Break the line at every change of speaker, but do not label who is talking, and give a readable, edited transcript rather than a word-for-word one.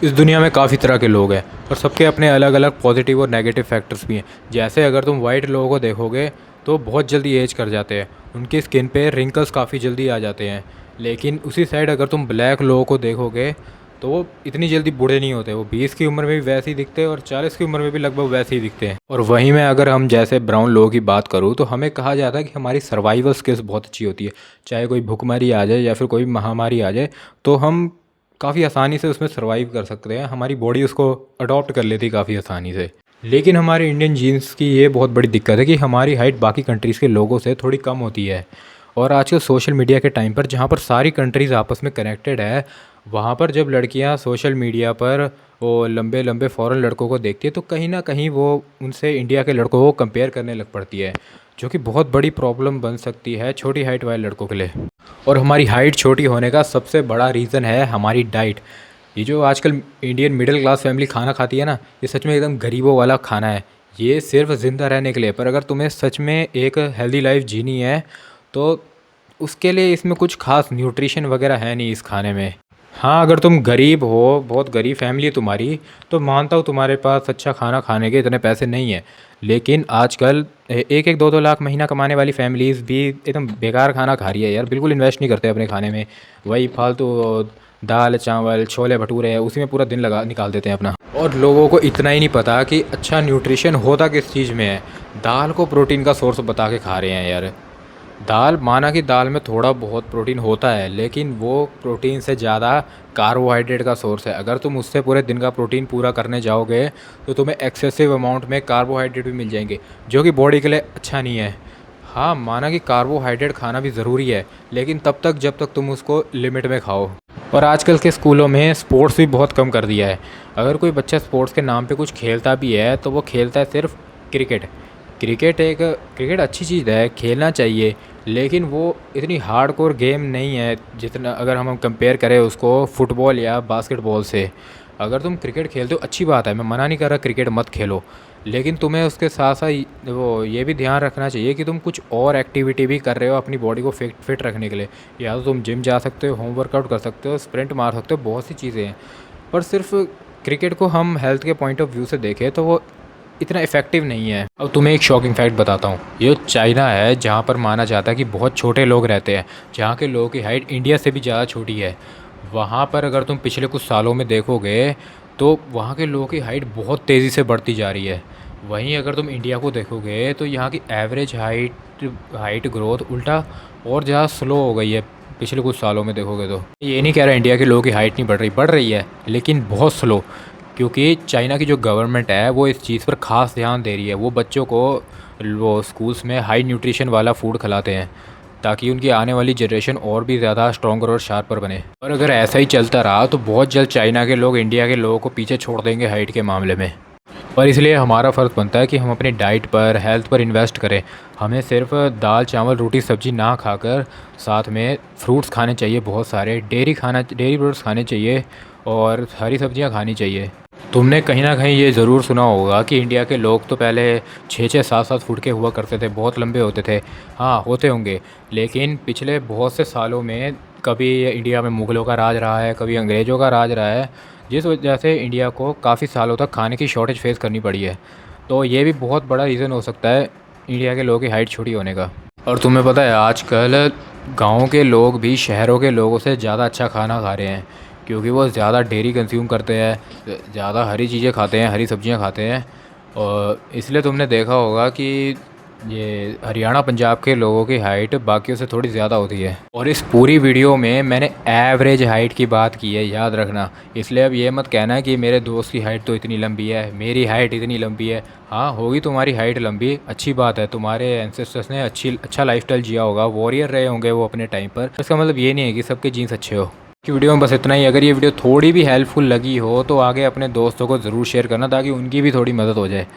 इस दुनिया में काफ़ी तरह के लोग हैं और सबके अपने अलग अलग पॉजिटिव और नेगेटिव फैक्टर्स भी हैं। जैसे अगर तुम वाइट लोगों को देखोगे तो बहुत जल्दी एज कर जाते हैं, उनकी स्किन पे रिंकल्स काफ़ी जल्दी आ जाते हैं। लेकिन उसी साइड अगर तुम ब्लैक लोगों को देखोगे तो वो इतनी जल्दी बूढ़े नहीं होते, वो 20 की उम्र में भी वैसे ही दिखते हैं और 40 की उम्र में भी लगभग वैसे ही दिखते हैं। और वहीं में अगर हम जैसे ब्राउन लोगों की बात करूँ तो हमें कहा जाता है कि हमारी सर्वाइवल स्किल्स बहुत अच्छी होती है। चाहे कोई भुखमरी आ जाए या फिर कोई महामारी आ जाए तो हम काफ़ी आसानी से उसमें सर्वाइव कर सकते हैं, हमारी बॉडी उसको अडॉप्ट कर लेती है काफ़ी आसानी से। लेकिन हमारे इंडियन जीन्स की ये बहुत बड़ी दिक्कत है कि हमारी हाइट बाकी कंट्रीज़ के लोगों से थोड़ी कम होती है। और आजकल सोशल मीडिया के टाइम पर जहाँ पर सारी कंट्रीज़ आपस में कनेक्टेड है, वहाँ पर जब लड़कियाँ सोशल मीडिया पर वो लंबे लंबे फ़ॉरेन लड़कों को देखती है तो कहीं ना कहीं वो उनसे इंडिया के लड़कों को कंपेयर करने लग पड़ती है, जो कि बहुत बड़ी प्रॉब्लम बन सकती है छोटी हाइट वाले लड़कों के लिए। और हमारी हाइट छोटी होने का सबसे बड़ा रीज़न है हमारी डाइट। ये जो आजकल इंडियन मिडिल क्लास फैमिली खाना खाती है ना, ये सच में एकदम गरीबों वाला खाना है। ये सिर्फ ज़िंदा रहने के लिए, पर अगर तुम्हें सच में एक हेल्दी लाइफ जीनी है तो उसके लिए इसमें कुछ खास न्यूट्रिशन वगैरह है नहीं इस खाने में। हाँ, अगर तुम गरीब हो, बहुत गरीब फैमिली है तुम्हारी, तो मानता हूँ तुम्हारे पास अच्छा खाना खाने के इतने पैसे नहीं हैं। लेकिन आजकल एक एक दो दो लाख महीना कमाने वाली फैमिलीज़ भी एकदम बेकार खाना खा रही है यार, बिल्कुल इन्वेस्ट नहीं करते अपने खाने में। वही फालतू दाल चावल छोले भटूरे है, उसी में पूरा दिन लगा निकाल देते हैं अपना। और लोगों को इतना ही नहीं पता कि अच्छा न्यूट्रिशन होता किस चीज़ में है। दाल को प्रोटीन का सोर्स बता के खा रहे हैं यार। दाल, माना कि दाल में थोड़ा बहुत प्रोटीन होता है, लेकिन वो प्रोटीन से ज़्यादा कार्बोहाइड्रेट का सोर्स है। अगर तुम उससे पूरे दिन का प्रोटीन पूरा करने जाओगे तो तुम्हें एक्सेसिव अमाउंट में कार्बोहाइड्रेट भी मिल जाएंगे, जो कि बॉडी के लिए अच्छा नहीं है। हाँ, माना कि कार्बोहाइड्रेट खाना भी ज़रूरी है, लेकिन तब तक जब तक तुम उसको लिमिट में खाओ। और आजकल के स्कूलों में स्पोर्ट्स भी बहुत कम कर दिया है। अगर कोई बच्चा स्पोर्ट्स के नाम पे कुछ खेलता भी है तो वो खेलता है सिर्फ क्रिकेट। क्रिकेट अच्छी चीज़ है, खेलना चाहिए, लेकिन वो इतनी हार्डकोर गेम नहीं है जितना अगर हम कंपेयर करें उसको फुटबॉल या बास्केटबॉल से। अगर तुम क्रिकेट खेलते हो अच्छी बात है, मैं मना नहीं कर रहा क्रिकेट मत खेलो, लेकिन तुम्हें उसके साथ साथ वो ये भी ध्यान रखना चाहिए कि तुम कुछ और एक्टिविटी भी कर रहे हो अपनी बॉडी को फिट रखने के लिए। या तो तुम जिम जा सकते हो, होम वर्कआउट कर सकते हो, स्प्रिंट मार सकते हो, बहुत सी चीज़ें हैं। पर सिर्फ क्रिकेट को हम हेल्थ के पॉइंट ऑफ व्यू से देखें तो वो इतना इफ़ेक्टिव नहीं है। अब तुम्हें एक शॉकिंग फैक्ट बताता हूँ। ये चाइना है जहाँ पर माना जाता है कि बहुत छोटे लोग रहते हैं, जहाँ के लोगों की हाइट इंडिया से भी ज़्यादा छोटी है। वहाँ पर अगर तुम पिछले कुछ सालों में देखोगे तो वहाँ के लोगों की हाइट बहुत तेज़ी से बढ़ती जा रही है। वहीं अगर तुम इंडिया को देखोगे तो यहाँ की एवरेज हाइट ग्रोथ उल्टा और ज़्यादा स्लो हो गई है पिछले कुछ सालों में देखोगे तो। ये नहीं कह रहा इंडिया के लोगों की हाइट नहीं बढ़ रही है, लेकिन बहुत स्लो। क्योंकि चाइना की जो गवर्नमेंट है वो इस चीज़ पर ख़ास ध्यान दे रही है। वो बच्चों को वो स्कूल्स में हाई न्यूट्रिशन वाला फूड खिलाते हैं ताकि उनकी आने वाली जनरेशन और भी ज़्यादा स्ट्रॉन्गर और शार्पर बने। और अगर ऐसा ही चलता रहा तो बहुत जल्द चाइना के लोग इंडिया के लोगों को पीछे छोड़ देंगे हाइट के मामले में। और इसलिए हमारा फ़र्ज़ बनता है कि हम अपनी डाइट पर, हेल्थ पर इन्वेस्ट करें। हमें सिर्फ दाल चावल रोटी सब्ज़ी ना खाकर साथ में फ्रूट्स खाने चाहिए, बहुत सारे डेयरी प्रोडक्ट्स खाने चाहिए और हरी सब्जियां खानी चाहिए। तुमने कहीं ना कहीं ये ज़रूर सुना होगा कि इंडिया के लोग तो पहले 6-6 7-7 फुट के हुआ करते थे, बहुत लंबे होते थे। हाँ, होते होंगे, लेकिन पिछले बहुत से सालों में कभी इंडिया में मुग़लों का राज रहा है, कभी अंग्रेज़ों का राज रहा है, जिस वजह से इंडिया को काफ़ी सालों तक खाने की शॉर्टेज फेस करनी पड़ी है। तो ये भी बहुत बड़ा रीज़न हो सकता है इंडिया के लोगों की हाइट छोटी होने का। और तुम्हें पता है आजकल गाँव के लोग भी शहरों के लोगों से ज़्यादा अच्छा खाना खा रहे हैं, क्योंकि वो ज़्यादा डेयरी कंज्यूम करते हैं, ज़्यादा हरी चीज़ें खाते हैं, हरी सब्जियां खाते हैं। और इसलिए तुमने देखा होगा कि ये हरियाणा पंजाब के लोगों की हाइट बाकियों से थोड़ी ज़्यादा होती है। और इस पूरी वीडियो में मैंने एवरेज हाइट की बात की है, याद रखना। इसलिए अब ये मत कहना कि मेरे दोस्त की हाइट तो इतनी लंबी है, मेरी हाइट इतनी लंबी है। हाँ, होगी तुम्हारी हाइट लंबी, अच्छी बात है, तुम्हारे एंसेस्टर्स ने अच्छा लाइफस्टाइल जिया होगा, वॉरियर रहे होंगे वो अपने टाइम पर। इसका मतलब ये नहीं है कि सबके जीन्स अच्छे हो। कि वीडियो में बस इतना ही। अगर ये वीडियो थोड़ी भी हेल्पफुल लगी हो तो आगे अपने दोस्तों को ज़रूर शेयर करना ताकि उनकी भी थोड़ी मदद हो जाए।